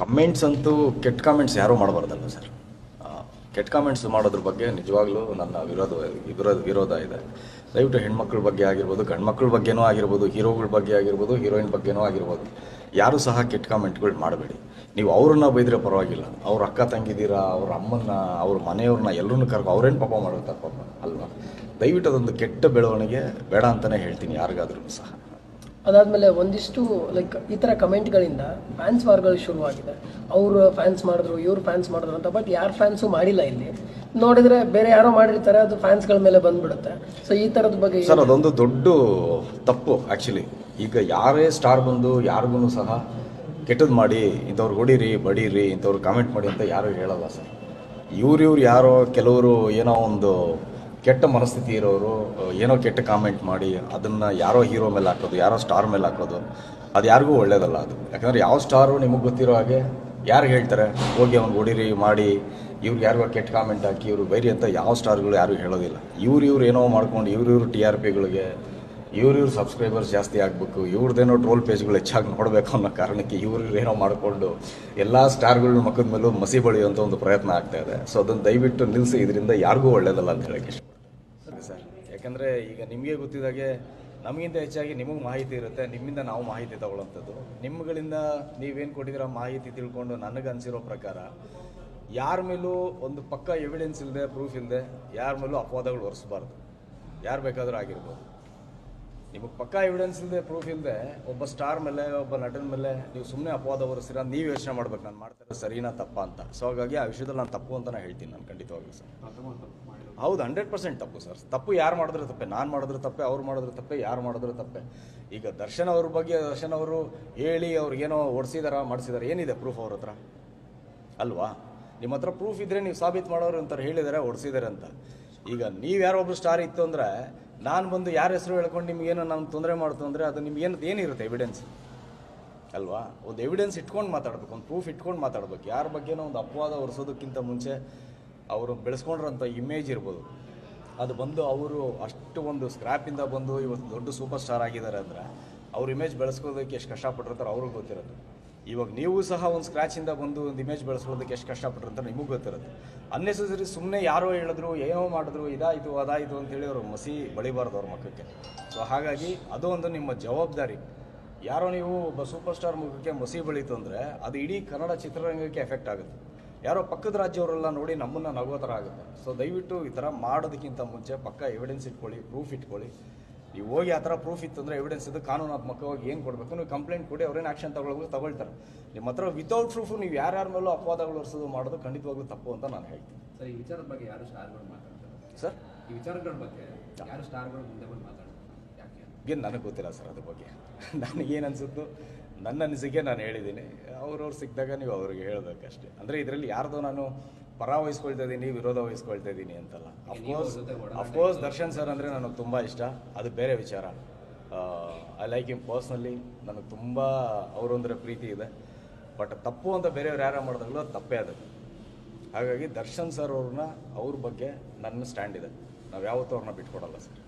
Comments ಅಂತೂ ಕೆಟ್ಟ comments ಯಾರೂ ಮಾಡಬಾರ್ದಲ್ಲ ಸರ್. ಕೆಟ್ಟ ಕಾಮೆಂಟ್ಸ್ ಮಾಡೋದ್ರ ಬಗ್ಗೆ ನಿಜವಾಗ್ಲೂ ನನ್ನ ವಿರೋಧ ಇದೆ. ದಯವಿಟ್ಟು ಹೆಣ್ಮಕ್ಳ ಬಗ್ಗೆ ಆಗಿರ್ಬೋದು, ಗಂಡು ಮಕ್ಳ ಬಗ್ಗೆನೂ ಆಗಿರ್ಬೋದು, ಹೀರೋಗಳ ಬಗ್ಗೆ ಆಗಿರ್ಬೋದು, ಹೀರೋಯಿನ್ ಬಗ್ಗೆನೂ ಆಗಿರ್ಬೋದು, ಯಾರೂ ಸಹ ಕೆಟ್ಟ ಕಾಮೆಂಟ್ಗಳು ಮಾಡಬೇಡಿ. ನೀವು ಅವ್ರನ್ನ ಬೈದರೆ ಪರವಾಗಿಲ್ಲ, ಅವ್ರ ಅಕ್ಕ ತಂಗಿದ್ದೀರಾ, ಅವ್ರ ಅಮ್ಮನ್ನ, ಅವ್ರ ಮನೆಯವ್ರನ್ನ ಎಲ್ಲರನ್ನೂ ಕರ್ಕೊ ಅವ್ರೇನು ಪಾಪ ಮಾಡುತ್ತಾರೆ ಪಾಪ ಅಲ್ವಾ. ದಯವಿಟ್ಟು ಅದೊಂದು ಕೆಟ್ಟ ಬೆಳವಣಿಗೆ ಬೇಡ ಅಂತಲೇ ಹೇಳ್ತೀನಿ ಯಾರಿಗಾದ್ರೂ ಸಹ. ಅದಾದಮೇಲೆ ಒಂದಿಷ್ಟು ಲೈಕ್ ಈ ಥರ ಕಮೆಂಟ್ಗಳಿಂದ ಫ್ಯಾನ್ಸ್ ವಾರ್ಗಳು ಶುರುವಾಗಿದೆ. ಅವರು ಫ್ಯಾನ್ಸ್ ಮಾಡಿದ್ರು, ಇವ್ರು ಫ್ಯಾನ್ಸ್ ಮಾಡಿದ್ರು ಅಂತ. ಬಟ್ ಯಾರು ಫ್ಯಾನ್ಸು ಮಾಡಿಲ್ಲ. ಇಲ್ಲಿ ನೋಡಿದರೆ ಬೇರೆ ಯಾರೋ ಮಾಡಿರ್ತಾರೆ, ಅದು ಫ್ಯಾನ್ಸ್ಗಳ ಮೇಲೆ ಬಂದ್ಬಿಡುತ್ತೆ. ಸೊ ಈ ಥರದ ಬಗ್ಗೆ ಸರ್ ಅದೊಂದು ದೊಡ್ಡ ತಪ್ಪು ಆ್ಯಕ್ಚುಲಿ. ಈಗ ಯಾರೇ ಸ್ಟಾರ್ ಬಂದು ಯಾರಿಗೂ ಸಹ ಕೆಟ್ಟದ್ದು ಮಾಡಿ ಇಂಥವ್ರು ಹೊಡೀರಿ ಬಡೀರಿ ಇಂಥವ್ರು ಕಾಮೆಂಟ್ ಮಾಡಿ ಅಂತ ಯಾರೂ ಹೇಳಲ್ಲ ಸರ್. ಇವ್ರು ಯಾರೋ ಕೆಲವರು ಏನೋ ಒಂದು ಕೆಟ್ಟ ಮನಸ್ಥಿತಿ ಇರೋರು ಏನೋ ಕೆಟ್ಟ ಕಾಮೆಂಟ್ ಮಾಡಿ ಅದನ್ನು ಯಾರೋ ಹೀರೋ ಮೇಲೆ ಹಾಕೋದು, ಯಾರೋ ಸ್ಟಾರ್ ಮೇಲೆ ಹಾಕೋದು, ಅದು ಯಾರಿಗೂ ಒಳ್ಳೇದಲ್ಲ ಅದು. ಯಾಕಂದರೆ ಯಾವ ಸ್ಟಾರು ನಿಮಗೆ ಗೊತ್ತಿರೋ ಹಾಗೆ ಯಾರು ಹೇಳ್ತಾರೆ ಹೋಗಿ ಅವ್ನು ಹೊಡೀರಿ ಮಾಡಿ ಇವ್ರಿಗೆ ಯಾರಿಗೋ ಕೆಟ್ಟ ಕಾಮೆಂಟ್ ಹಾಕಿ ಇವರು ಬೈರಿ ಅಂತ ಯಾವ ಸ್ಟಾರ್ಗಳು ಯಾರೂ ಹೇಳೋದಿಲ್ಲ. ಇವ್ರು ಏನೋ ಮಾಡ್ಕೊಂಡು ಇವ್ರ TRPಗಳಿಗೆ ಇವ್ರ ಸಬ್ಸ್ಕ್ರೈಬರ್ಸ್ ಜಾಸ್ತಿ ಆಗಬೇಕು, ಇವ್ರದ್ದೇನೋ ಟ್ರೋಲ್ ಪೇಜ್ಗಳು ಹೆಚ್ಚಾಗಿ ನೋಡಬೇಕು ಅನ್ನೋ ಕಾರಣಕ್ಕೆ ಏನೋ ಮಾಡಿಕೊಂಡು ಎಲ್ಲ ಸ್ಟಾರ್ಗಳ ಮಕ್ಕದ ಮೇಲೂ ಮಸಿ ಬಳಿಯುವಂಥ ಒಂದು ಪ್ರಯತ್ನ ಆಗ್ತಾ ಇದೆ. ಸೊ ಅದನ್ನು ದಯವಿಟ್ಟು ನಿಲ್ಲಿಸಿ, ಇದರಿಂದ ಯಾರಿಗೂ ಒಳ್ಳೇದಲ್ಲ ಅಂತ ಹೇಳಕ್ಕೆ ಇಷ್ಟಪಡ್ತೀನಿ ಸರ್. ಯಾಕಂದರೆ ಈಗ ನಿಮಗೆ ಗೊತ್ತಿದ್ದಾಗೆ ನಮಗಿಂತ ಹೆಚ್ಚಾಗಿ ನಿಮಗೆ ಮಾಹಿತಿ ಇರುತ್ತೆ, ನಿಮ್ಮಿಂದ ನಾವು ಮಾಹಿತಿ ತಗೊಳ್ಳೋಂಥದ್ದು. ನಿಮ್ಗಳಿಂದ ನೀವೇನು ಕೊಟ್ಟಿದ್ದೀರ ಮಾಹಿತಿ ತಿಳ್ಕೊಂಡು ನನಗೆ ಅನಿಸಿರೋ ಪ್ರಕಾರ ಯಾರ ಮೇಲೂ ಒಂದು ಪಕ್ಕ ಎವಿಡೆನ್ಸ್ ಇಲ್ಲದೆ, ಪ್ರೂಫ್ ಇಲ್ಲದೆ ಯಾರ ಮೇಲೂ ಅಪವಾದಗಳು ಹೊರಿಸಬಾರ್ದು. ಯಾರು ಬೇಕಾದರೂ ಆಗಿರ್ಬೋದು. ನಿಮಗೆ ಪಕ್ಕ ಎವಿಡೆನ್ಸ್ ಇಲ್ಲದೆ, ಪ್ರೂಫ್ ಇಲ್ಲದೆ ಒಬ್ಬ ಸ್ಟಾರ್ ಮೇಲೆ, ಒಬ್ಬ ನಟನ ಮೇಲೆ ನೀವು ಸುಮ್ಮನೆ ಅಪವಾದ ಹೊರಿಸ್ತೀರ. ನೀವು ಯೋಚನೆ ಮಾಡ್ಬೇಕು, ನಾನು ಮಾಡ್ತಾರೆ ಸರಿನಾ ತಪ್ಪಾ ಅಂತ. ಸೊ ಹಾಗಾಗಿ ಆ ವಿಷಯದಲ್ಲಿ ನಾನು ತಪ್ಪು ಅಂತ ಹೇಳ್ತೀನಿ. ನಾನು ಖಂಡಿತವಾಗ್ಲೂ ಸರ್ ಹೌದು, 100% ತಪ್ಪು ಸರ್. ತಪ್ಪು ಯಾರು ಮಾಡಿದ್ರೆ ತಪ್ಪೆ, ನಾನು ಮಾಡಿದ್ರೆ ತಪ್ಪೆ, ಅವ್ರು ಮಾಡಿದ್ರೆ ತಪ್ಪೆ, ಯಾರು ಮಾಡಿದ್ರೆ ತಪ್ಪೆ. ಈಗ ದರ್ಶನ್ ಅವ್ರ ಬಗ್ಗೆ ದರ್ಶನ್ ಅವರು ಹೇಳಿ ಅವ್ರಿಗೇನೋ ಓಡಿಸಿದಾರ ಮಾಡಿಸಿದಾರೆ, ಏನಿದೆ ಪ್ರೂಫ್ ಅವ್ರ ಹತ್ರ ಅಲ್ವಾ? ನಿಮ್ಮ ಹತ್ರ ಪ್ರೂಫ್ ಇದ್ದರೆ ನೀವು ಸಾಬೀತು ಮಾಡೋರು ಅಂತಾರೆ, ಹೇಳಿದ್ದಾರೆ ಓಡಿಸಿದ್ದಾರೆ ಅಂತ. ಈಗ ನೀವು ಯಾರೋ ಒಬ್ರು ಸ್ಟಾರ್ ಇತ್ತು ಅಂದರೆ ನಾನು ಬಂದು ಯಾರ ಹೆಸರು ಹೇಳ್ಕೊಂಡು ನಿಮ್ಗೇನೋ ನಾನು ತೊಂದರೆ ಮಾಡ್ತು ಅಂದರೆ ಅದು ನಿಮ್ಗೆ ಏನಿರುತ್ತೆ ಎವಿಡೆನ್ಸ್ ಅಲ್ವಾ? ಒಂದು ಎವಿಡೆನ್ಸ್ ಇಟ್ಕೊಂಡು ಮಾತಾಡಬೇಕು, ಒಂದು ಪ್ರೂಫ್ ಇಟ್ಕೊಂಡು ಮಾತಾಡಬೇಕು. ಯಾರ ಬಗ್ಗೆನೋ ಒಂದು ಅಪವಾದ ಹೊರಿಸೋದಕ್ಕಿಂತ ಮುಂಚೆ ಅವರು ಬೆಳೆಸ್ಕೊಂಡಿರೋಂಥ ಇಮೇಜ್ ಇರ್ಬೋದು, ಅದು ಬಂದು ಅವರು ಅಷ್ಟು ಒಂದು ಸ್ಕ್ರ್ಯಾಪಿಂದ ಬಂದು ಇವತ್ತು ದೊಡ್ಡ ಸೂಪರ್ ಸ್ಟಾರ್ ಆಗಿದ್ದಾರೆ ಅಂದರೆ ಅವ್ರ ಇಮೇಜ್ ಬೆಳೆಸ್ಕೋದಕ್ಕೆ ಎಷ್ಟು ಕಷ್ಟಪಟ್ಟಿರ್ತಾರೆ ಅವ್ರಿಗೆ ಗೊತ್ತಿರೋದು. ಇವಾಗ ನೀವು ಸಹ ಒಂದು ಸ್ಕ್ರ್ಯಾಚಿಂದ ಬಂದು ಒಂದು ಇಮೇಜ್ ಬೆಳೆಸ್ಕೊಳ್ಳೋದಕ್ಕೆ ಎಷ್ಟು ಕಷ್ಟಪಟ್ಟಿರ್ತಾರೆ ನಿಮಗೆ ಗೊತ್ತಿರುತ್ತೆ. ಅನ್ನೆಸೆಸರಿ ಸುಮ್ಮನೆ ಯಾರೋ ಹೇಳಿದ್ರು, ಏನೋ ಮಾಡಿದ್ರು, ಇದಾಯಿತು ಅದಾಯಿತು ಅಂತೇಳಿ ಅವರು ಮಸಿ ಬಳಿಬಾರ್ದು ಅವ್ರ ಮಕ್ಕಕ್ಕೆ. ಸೊ ಹಾಗಾಗಿ ಅದು ಒಂದು ನಿಮ್ಮ ಜವಾಬ್ದಾರಿ. ಯಾರೋ ನೀವು ಒಬ್ಬ ಸೂಪರ್ ಸ್ಟಾರ್ ಮುಖಕ್ಕೆ ಮಸಿ ಬಳಿತು ಅಂದರೆ ಅದು ಇಡೀ ಕನ್ನಡ ಚಿತ್ರರಂಗಕ್ಕೆ ಎಫೆಕ್ಟ್ ಆಗುತ್ತೆ. ಯಾರೋ ಪಕ್ಕದ ರಾಜ್ಯವರೆಲ್ಲ ನೋಡಿ ನಮ್ಮನ್ನು ನಗೋ ಥರ ಆಗುತ್ತೆ. ಸೊ ದಯವಿಟ್ಟು ಈ ಥರ ಮಾಡೋದಕ್ಕಿಂತ ಮುಂಚೆ ಪಕ್ಕ ಎವಿಡೆನ್ಸ್ ಇಟ್ಕೊಳ್ಳಿ, ಪ್ರೂಫ್ ಇಟ್ಕೊಳ್ಳಿ. ನೀವು ಹೋಗಿ ಆ ಥರ ಪ್ರೂಫ್ ಇತ್ತು ಅಂದರೆ ಎವಿಡೆನ್ಸ್ ಇದು ಕಾನೂನಾತ್ಮಕವಾಗಿ ಏನು ಕೊಡಬೇಕು, ನೀವು ಕಂಪ್ಲೇಂಟ್ ಕೊಡಿ, ಅವ್ರೇನು ಆ್ಯಕ್ಷನ್ ತಗೊಳ್ತಾರೆ. ನಿಮ್ಮ ಹತ್ರ ವಿತೌಟ್ ಪ್ರೂಫು ನೀವು ಯಾರ್ಯಾರ ಮೇಲೂ ಅಪವಾದಗಳು ಹೊರಿಸೋದು ಮಾಡೋದು ಖಂಡಿತವಾಗ್ಲೂ ತಪ್ಪು ಅಂತ ನಾನು ಹೇಳ್ತೀನಿ. ಸರ್, ಈ ವಿಚಾರದ ಬಗ್ಗೆ ಯಾರು ಸ್ಟಾರ್ಗಳು ಮಾತಾಡ್ತಾರೆ ಸರ್? ಈ ವಿಚಾರಗಳ ಬಗ್ಗೆ ಯಾರು ಸ್ಟಾರ್ಗಳು ಮುಂದೆ ಬಂದು ಮಾತಾಡ್ತಾರೆ ಯಾಕೆ? ಏನು ನನಗೆ ಗೊತ್ತಿಲ್ಲ ಸರ್ ಅದ್ರ ಬಗ್ಗೆ. ನನಗೇನು ಅನಿಸುತ್ತೋ ನನ್ನ ಅನಿಸಿಕೆ ನಾನು ಹೇಳಿದ್ದೀನಿ. ಅವ್ರವ್ರು ಸಿಕ್ಕಿದಾಗ ನೀವು ಅವ್ರಿಗೆ ಹೇಳಬೇಕಷ್ಟೇ. ಅಂದರೆ ಇದರಲ್ಲಿ ಯಾರ್ದೋ ನಾನು ಪರ ವಹಿಸ್ಕೊಳ್ತಾ ಇದ್ದೀನಿ, ವಿರೋಧ ವಹಿಸ್ಕೊಳ್ತಾ ಇದ್ದೀನಿ ಅಂತಲ್ಲ. ಅಫ್ಕೋರ್ಸ್ ದರ್ಶನ್ ಸರ್ ಅಂದರೆ ನನಗೆ ತುಂಬ ಇಷ್ಟ, ಅದು ಬೇರೆ ವಿಚಾರ. ಐ ಲೈಕ್ ಹಿಮ್ ಪರ್ಸ್ನಲಿ, ನನಗೆ ತುಂಬ ಅವರಂದರೆ ಪ್ರೀತಿ ಇದೆ. ಬಟ್ ತಪ್ಪು ಅಂತ ಬೇರೆಯವ್ರು ಯಾರು ಮಾಡಿದಾಗಲೂ ಅದು ತಪ್ಪೇ ಅದು. ಹಾಗಾಗಿ ದರ್ಶನ್ ಸರ್ ಅವ್ರ ಬಗ್ಗೆ ನನ್ನ ಸ್ಟ್ಯಾಂಡ್ ಇದೆ. ನಾವು ಯಾವತ್ತೂ ಅವ್ರನ್ನ ಬಿಟ್ಕೊಡಲ್ಲ ಸರ್.